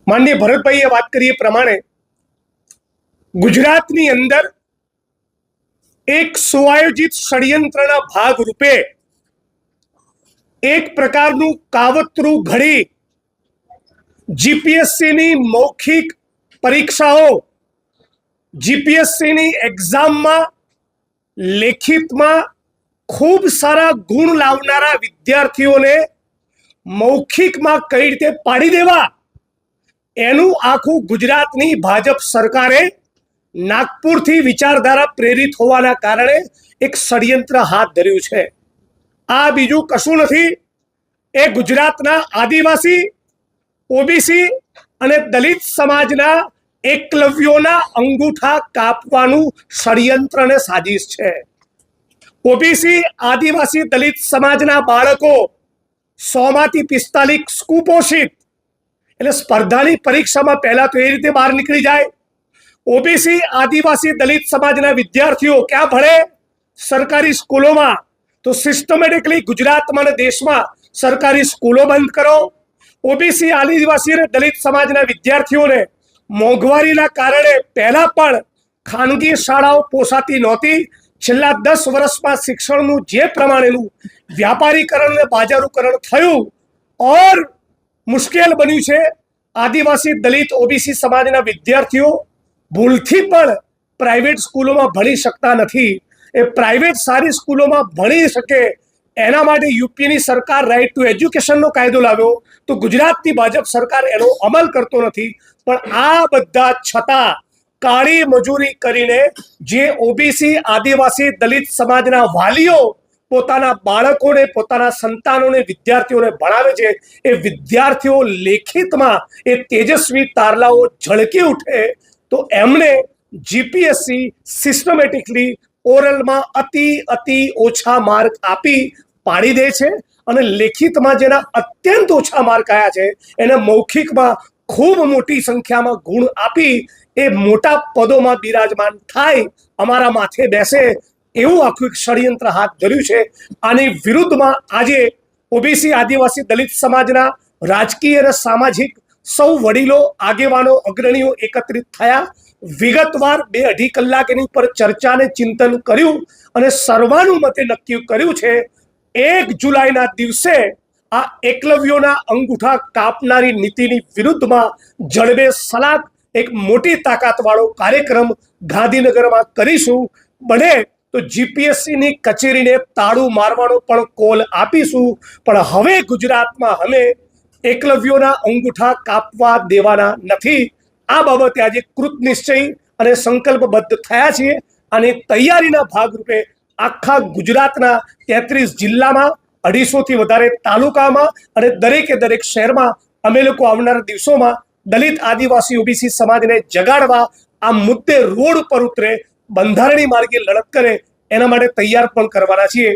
માનનીય ભરતભાઈએ વાત કરી એ પ્રમાણે ગુજરાતની અંદર એક સુઆયોજિત ષડયંત્રના ભાગ રૂપે એક પ્રકારનું કાવતરું ઘડી જીપીએસસીની મૌખિક પરીક્ષાઓ, જીપીએસસીની એક્ઝામમાં લેખિતમાં ખૂબ સારા ગુણ લાવનારા વિદ્યાર્થીઓને મૌખિકમાં કઈ રીતે પાડી દેવા એનું આખું ગુજરાતની ભાજપ સરકારે નાગપુરથી વિચારધારા પ્રેરિત હોવાના કારણે એક ષડયંત્ર હાથ ધર્યું છે। આ બીજું કશું નથી, એ ગુજરાતના આદિવાસી, ઓબીસી અને દલિત સમાજના એકલવ્યોના અંગૂઠા કાપવાનું ષડયંત્ર ને સાજિશ છે। ઓબીસી, આદિવાસી, દલિત સમાજના બાળકો 100 માંથી 45 કુપોષિત, એટલે સ્પર્ધાની પરીક્ષામાં પહેલા તો એ રીતે બહાર નીકળી જાય। ઓબીસી, આદિવાસી, દલિત સમાજના વિદ્યાર્થીઓ ક્યાં ભણે? સરકારી સ્કૂલોમાં। તો સિસ્ટમેટિકલી ગુજરાતમાં અને દેશમાં સરકારી સ્કૂલો બંધ કરો। ઓબીસી, આદિવાસી અને દલિત સમાજના વિદ્યાર્થીઓને મોંઘવારીના કારણે પહેલા પણ ખાનગી શાળાઓ પોસાતી નહોતી। છેલ્લા 10 વર્ષમાં શિક્ષણનું જે પ્રમાણેનું વ્યાપારીકરણ અને બાજારીકરણ થયું ઓર મુશ્કેલ બન્યું છે। આદિવાસી, દલિત, ઓબીસી સમાજના વિદ્યાર્થીઓ ભૂલથી પણ પ્રાઇવેટ સ્કૂલોમાં ભણી શકતા નથી। એ પ્રાઇવેટ સારી સ્કૂલોમાં ભણી શકે એના માટે યુપીની સરકાર રાઇટ ટુ એજ્યુકેશનનો કાયદો લાવ્યો, તો ગુજરાતની ભાજપ સરકાર એનો અમલ કરતો નથી। પણ આ બધા છતાં કાળી મજૂરી કરીને જે ઓબીસી, આદિવાસી, દલિત સમાજના વાલીઓ પોતાના બાળકોને, પોતાના સંતાનોને, વિદ્યાર્થીઓને ભણાવે છે, એ વિદ્યાર્થીઓ લેખિતમાં એ તેજસ્વી તારલાઓ ઝળકી ઉઠે તો એમને જીપીએસસી સિસ્ટમેટિકલી ઓરલમાં અતિ ઓછા માર્ક આપી પાડી દે છે અને લેખિતમાં જેના અત્યંત ઓછા માર્ક આવ્યા છે એને મૌખિકમાં ખૂબ મોટી સંખ્યામાં ગુણ આપી એ મોટા પદોમાં બિરાજમાન થાય, અમારા માથે બેસે, એવું આખું એક ષડયંત્ર હાથ ધર્યું છે। આની વિરુદ્ધમાં આજે ઓબીસી, આદિવાસી, દલિત સમાજના રાજકીય અને સામાજિક સૌ વડીલો, આગેવાનો, અગ્રણીઓ એકત્રિત થયા। વિગતવાર 2-2.5 કલાક એની પર ચર્ચા અને ચિંતન કર્યું અને સર્વાનુમતે નક્કી કર્યું છે 1 જુલાઈના દિવસે આ એકલવ્યોના અંગૂઠા કાપનારી નીતિની વિરુદ્ધમાં જડબે સલાક એક મોટી તાકાતવાળો કાર્યક્રમ ગાંધીનગરમાં કરીશું। બને તો જીપીએસસીની કચેરીને તાળું મારવાનો પણ કોલ આપીશું। પણ હવે ગુજરાતમાં અમે એકલવ્યોના અંગૂઠા કાપવા દેવાના નથી। આ બાબતે આજે કૃતનિશ્ચય અને સંકલ્પબદ્ધ થયા છીએ અને તૈયારીના ભાગરૂપે આખા ગુજરાતના 33 જિલ્લામાં 250 થી વધારે તાલુકામાં અને દરેક શહેરમાં અમે લોકો આવનારા દિવસોમાં દલિત, આદિવાસી, ઓબીસી સમાજને જગાડવા આ મુદ્દે રોડ પર ઉતરે, બંધારણીય માર્ગે લડત કરે એના માટે તૈયાર પણ કરવાના છીએ।